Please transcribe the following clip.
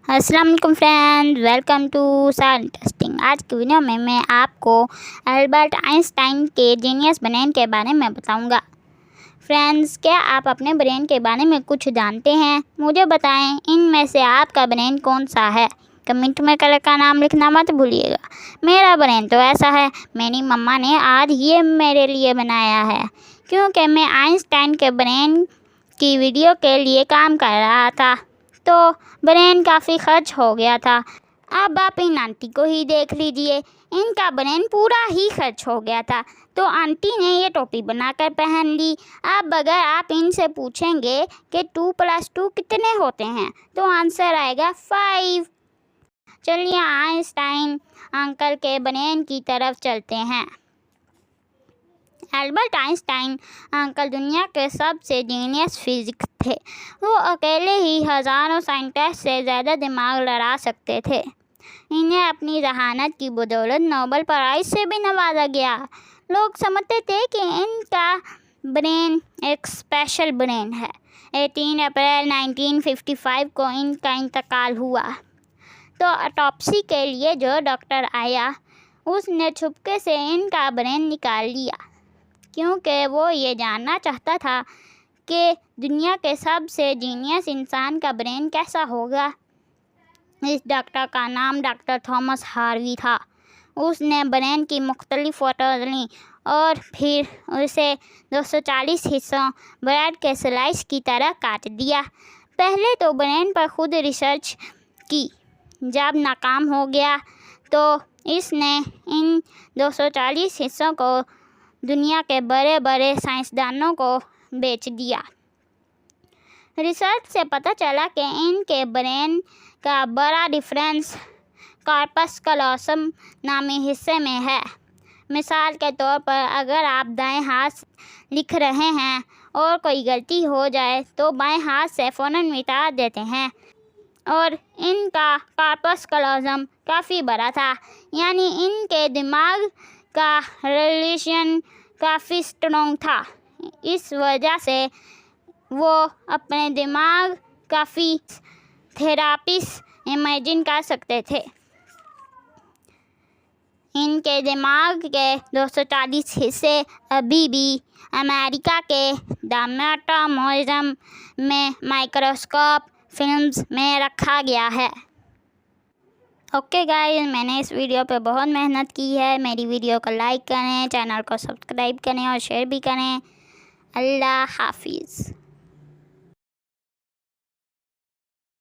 अस्सलाम वालेकुम friend, welcome to science testing. आज की वीडियो में मैं आपको अल्बर्ट आइंस्टाइन के जीनियस ब्रेन के बारे में बताऊंगा। फ्रेंड्स, क्या आप अपने ब्रेन के बारे में कुछ जानते हैं? मुझे बताएं, इनमें से आपका ब्रेन कौन सा है? कमेंट में कलर का नाम लिखना मत भूलिएगा। मेरा ब्रेन तो ऐसा है, मेरी मम्मा ने आज ये मेरे लिए बनाया है, क्योंकि मैं आइंस्टाइन के ब्रेन की वीडियो के लिए काम कर रहा था तो ब्रेन काफ़ी खर्च हो गया था। अब आप इन आंटी को ही देख लीजिए, इनका ब्रेन पूरा ही खर्च हो गया था तो आंटी ने ये टोपी बनाकर पहन ली। अब अगर आप इनसे पूछेंगे कि 2+2 कितने होते हैं तो आंसर आएगा 5। चलिए आइंस्टाइन अंकल के ब्रेन की तरफ चलते हैं। अल्बर्ट आइंस्टाइन अंकल दुनिया के सबसे जीनियस फिजिक्स थे। वो अकेले ही हज़ारों साइंटिस्ट से ज़्यादा दिमाग लड़ा सकते थे। इन्हें अपनी जहानत की बदौलत नोबेल प्राइज़ से भी नवाजा गया। लोग समझते थे कि इनका ब्रेन एक स्पेशल ब्रेन है। 18 अप्रैल 1955 को इनका इंतकाल हुआ तो ऑटोप्सी के लिए जो डॉक्टर आया उसने छुपके से इनका ब्रेन निकाल लिया, क्योंकि वो ये जानना चाहता था कि दुनिया के सबसे जीनियस इंसान का ब्रेन कैसा होगा। इस डॉक्टर का नाम डॉक्टर थॉमस हार्वी था। उसने ब्रेन की मुख्तलिफ फ़ोटोज़ लीं और फिर उसे 240 हिस्सों ब्रेड के स्लाइस की तरह काट दिया। पहले तो ब्रेन पर खुद रिसर्च की, जब नाकाम हो गया तो इसने इन 240 हिस्सों को दुनिया के बड़े बड़े साइंसदानों को बेच दिया। रिसर्च से पता चला कि इनके ब्रेन का बड़ा डिफरेंस कॉर्पस कलोसम नामी हिस्से में है। मिसाल के तौर पर अगर आप दाएं हाथ से लिख रहे हैं और कोई गलती हो जाए तो बाएं हाथ से फ़ौरन मिटा देते हैं। और इनका कॉर्पस कलोसम काफ़ी बड़ा था, यानी इनके दिमाग का रिलेशन काफ़ी स्ट्रॉन्ग था। इस वजह से वो अपने दिमाग काफ़ी थेरापीज इमेजिन कर सकते थे। इनके दिमाग के 240 हिस्से अभी भी अमेरिका के द मेटा म्यूजियम में माइक्रोस्कोप फिल्म्स में रखा गया है। ओके गाइस, मैंने इस वीडियो पे बहुत मेहनत की है। मेरी वीडियो को लाइक करें, चैनल को सब्सक्राइब करें और शेयर भी करें। अल्लाह हाफिज़।